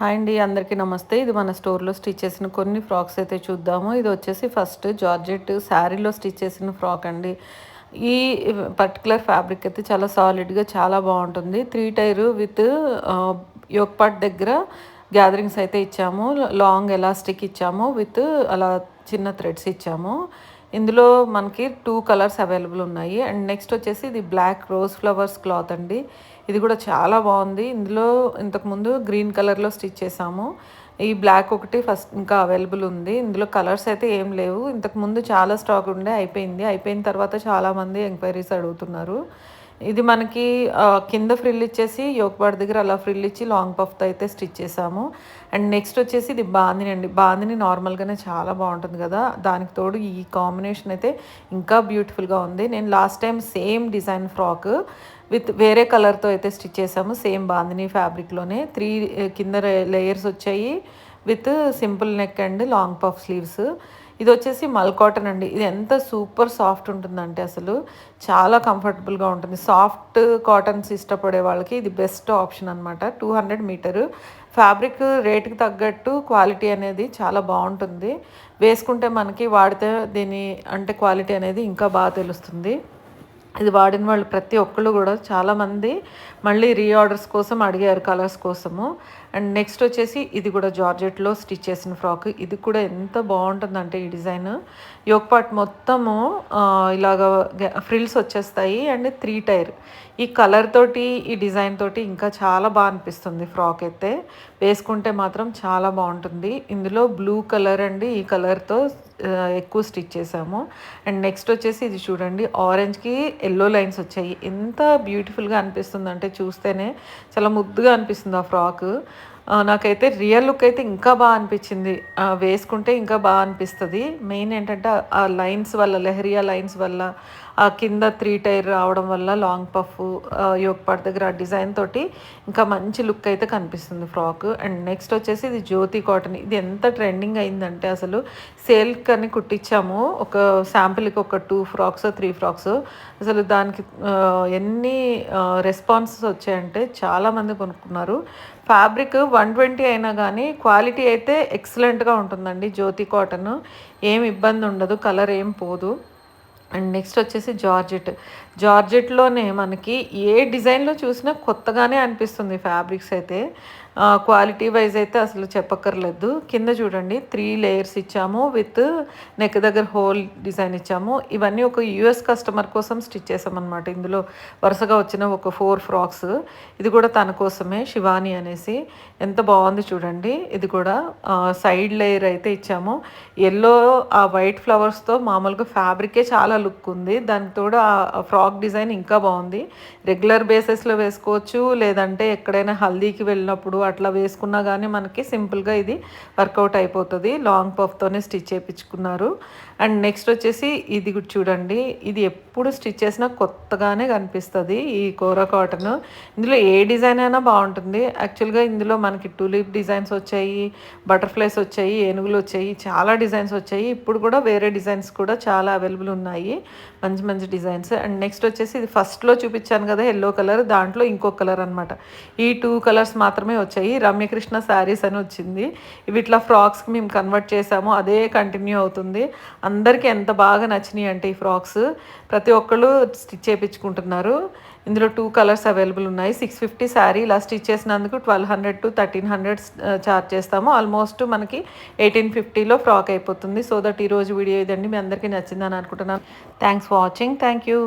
Hi అండి, అందరికీ నమస్తే. ఇది మన స్టోర్‌లో స్టిచ్ చేసిన కొన్ని ఫ్రాక్స్ అయితే చూద్దాము. ఇది వచ్చేసి ఫస్ట్ జార్జెట్ శారీలో స్టిచ్ చేసిన ఫ్రాక్ అండి. ఈ పర్టిక్యులర్ ఫ్యాబ్రిక్ అయితే చాలా సాలిడ్‌గా చాలా బావుంటుంది. 3 టైర్ విత్ యోక్ పార్ట్ దగ్గర గ్యాదరింగ్స్ అయితే ఇచ్చాము. లాంగ్ ఎలాస్టిక్ ఇచ్చాము. విత్ అలా చిన్న థ్రెడ్స్ ఇచ్చాము. ఇందులో మనకి 2 కలర్స్ అవైలబుల్ ఉన్నాయి. అండ్ నెక్స్ట్ వచ్చేసి ఇది బ్లాక్ రోజ్ ఫ్లవర్స్ క్లాత్ అండి. ఇది కూడా చాలా బాగుంది. ఇందులో ఇంతకుముందు గ్రీన్ కలర్లో స్టిచ్ చేసాము. ఈ బ్లాక్ ఒకటి ఫస్ట్ ఇంకా అవైలబుల్ ఉంది. ఇందులో కలర్స్ అయితే ఏం లేవు. ఇంతకుముందు చాలా స్టాక్ ఉండే, అయిపోయిన తర్వాత చాలామంది ఎంక్వైరీస్ అడుగుతున్నారు. ఇది మనకి కింద ఫ్రిల్ ఇచ్చేసి యోక్ పార్ట్ దగ్గర అలా ఫ్రిల్ ఇచ్చి లాంగ్ పఫ్తో అయితే స్టిచ్ చేసాము. అండ్ నెక్స్ట్ వచ్చేసి ఇది బాందిని అండి. బాందిని నార్మల్గానే చాలా బాగుంటుంది కదా, దానికి తోడు ఈ కాంబినేషన్ అయితే ఇంకా బ్యూటిఫుల్గా ఉంది. నేను last time same design frock with వేరే కలర్తో అయితే స్టిచ్ చేసాము. సేమ్ బాందిని ఫ్యాబ్రిక్లోనే 3 కింద లేయర్స్ వచ్చాయి with simple neck and long puff sleeves. ఇది వచ్చేసి మల్ కాటన్ అండి. ఇది ఎంత సూపర్ సాఫ్ట్ ఉంటుందంటే అసలు చాలా కంఫర్టబుల్గా ఉంటుంది. సాఫ్ట్ కాటన్స్ ఇష్టపడే వాళ్ళకి ఇది బెస్ట్ ఆప్షన్ అనమాట. 200 మీటరు ఫ్యాబ్రిక్ రేటుకి తగ్గట్టు క్వాలిటీ అనేది చాలా బాగుంటుంది. వేసుకుంటే మనకి వాడితే దీని అంటే క్వాలిటీ అనేది ఇంకా బాగా తెలుస్తుంది. ఇది వాడిన వాళ్ళు ప్రతి ఒక్కళ్ళు కూడా చాలామంది మళ్ళీ రీఆర్డర్స్ కోసం అడిగారు కలర్స్ కోసము. అండ్ నెక్స్ట్ వచ్చేసి ఇది కూడా జార్జెట్లో స్టిచ్ చేసిన ఫ్రాక్. ఇది కూడా ఎంత బాగుంటుందంటే ఈ డిజైన్ యోక్ పార్ట్ మొత్తము ఇలాగ ఫ్రిల్స్ వచ్చేస్తాయి. అండ్ 3 టైర్ ఈ కలర్ తోటి ఈ డిజైన్ తోటి ఇంకా చాలా బాగా అనిపిస్తుంది. ఫ్రాక్ అయితే వేసుకుంటే మాత్రం చాలా బాగుంటుంది. ఇందులో బ్లూ కలర్ అండి, ఈ కలర్తో ఎక్కువ స్టిచ్ చేసాము. అండ్ నెక్స్ట్ వచ్చేసి ఇది చూడండి, ఆరెంజ్కి ఎల్లో లైన్స్ వచ్చాయి. ఎంత బ్యూటిఫుల్గా అనిపిస్తుంది అంటే చూస్తేనే చాలా ముద్దుగా అనిపిస్తుంది ఆ ఫ్రాక్. నాకైతే రియల్ లుక్ అయితే ఇంకా బాగా అనిపించింది. వేసుకుంటే ఇంకా బాగా అనిపిస్తుంది. మెయిన్ ఏంటంటే ఆ లైన్స్ వల్ల, లెహరియా లైన్స్ వల్ల, ఆ కింద 3 టైర్ రావడం వల్ల, లాంగ్ పఫ్ యోక్ పార్ట్ దగ్గర ఆ డిజైన్ తోటి ఇంకా మంచి లుక్ అయితే కనిపిస్తుంది ఫ్రాక్. అండ్ నెక్స్ట్ వచ్చేసి ఇది జ్యోతి కాటన్. ఇది ఎంత ట్రెండింగ్ అయిందంటే అసలు సేల్కి అని కుట్టించాము. ఒక శాంపిల్కి ఒక 2 ఫ్రాక్స్ 3 ఫ్రాక్స్. అసలు దానికి ఎన్ని రెస్పాన్సెస్ వచ్చాయంటే చాలామంది కొనుక్కున్నారు. ఫ్యాబ్రిక్ 120 అయినా కానీ క్వాలిటీ అయితే ఎక్సలెంట్గా ఉంటుందండి. జ్యోతి కాటన్ ఏం ఇబ్బంది ఉండదు, కలర్ ఏం పోదు. అండ్ నెక్స్ట్ వచ్చేసి జార్జెట్లోనే మనకి ఏ డిజైన్లో చూసినా కొత్తగానే అనిపిస్తుంది ఫ్యాబ్రిక్స్ అయితే. క్వాలిటీ వైజ్ అయితే అసలు చెప్పక్కర్లేదు. కింద చూడండి 3 లేయర్స్ ఇచ్చాము విత్ నెక్ దగ్గర హోల్ డిజైన్ ఇచ్చాము. ఇవన్నీ ఒక యూఎస్ కస్టమర్ కోసం స్టిచ్ చేసామన్నమాట. ఇందులో వరుసగా వచ్చిన ఒక 4 ఫ్రాక్స్. ఇది కూడా తన కోసమే, శివాని అనేసి. ఎంత బాగుంది చూడండి. ఇది కూడా సైడ్ లేయర్ అయితే ఇచ్చాము. ఎల్లో ఆ వైట్ ఫ్లవర్స్తో మామూలుగా ఫ్యాబ్రికే చాలా లుక్ ఉంది. దానికి తోడు ఆ ఫ్రాక్ డిజైన్ ఇంకా బాగుంది. రెగ్యులర్ బేసిస్లో వేసుకోవచ్చు, లేదంటే ఎక్కడైనా హల్దీకి వెళ్ళినప్పుడు అట్లా వేసుకున్నా కానీ మనకి సింపుల్గా ఇది వర్కౌట్ అయిపోతుంది. లాంగ్ పఫ్తోనే స్టిచ్ చేయించుకున్నారు. అండ్ నెక్స్ట్ వచ్చేసి ఇది చూడండి, ఇది ఎప్పుడు స్టిచ్ చేసినా కొత్తగానే కనిపిస్తుంది ఈ కోరా కాటన్. ఇందులో ఏ డిజైన్ అయినా బాగుంటుంది. యాక్చువల్గా ఇందులో మనకి టూలిప్ డిజైన్స్ వచ్చాయి, బటర్ఫ్లైస్ వచ్చాయి, ఏనుగులు వచ్చాయి, చాలా డిజైన్స్ వచ్చాయి. ఇప్పుడు కూడా వేరే డిజైన్స్ కూడా చాలా అవైలబుల్ ఉన్నాయి, మంచి మంచి డిజైన్స్. అండ్ నెక్స్ట్ వచ్చేసి ఇది ఫస్ట్లో చూపించాను కదా ఎల్లో కలర్, దాంట్లో ఇంకో కలర్ అనమాట. ఈ 2 కలర్స్ మాత్రమే వచ్చాయి. రమ్యకృష్ణ శారీస్ అని వచ్చింది. ఇవి ఇట్లా ఫ్రాక్స్కి మేము కన్వర్ట్ చేసాము, అదే కంటిన్యూ అవుతుంది. అందరికీ ఎంత బాగా నచ్చినాయి అంటే ఈ ఫ్రాక్స్ ప్రతి ఒక్కళ్ళు స్టిచ్ చేయించుకుంటున్నారు. ఇందులో 2 కలర్స్ అవైలబుల్ ఉన్నాయి. 650 శారీ ఇలా స్టిచ్ చేసినందుకు 1200 to 1300 ఛార్జ్ చేస్తాము. ఆల్మోస్ట్ మనకి 1850లో ఫ్రాక్ అయిపోతుంది. సో దట్ ఈరోజు వీడియో ఇదండి. మీ అందరికీ నచ్చిందని అనుకుంటున్నాను. Thanks for watching. Thank you.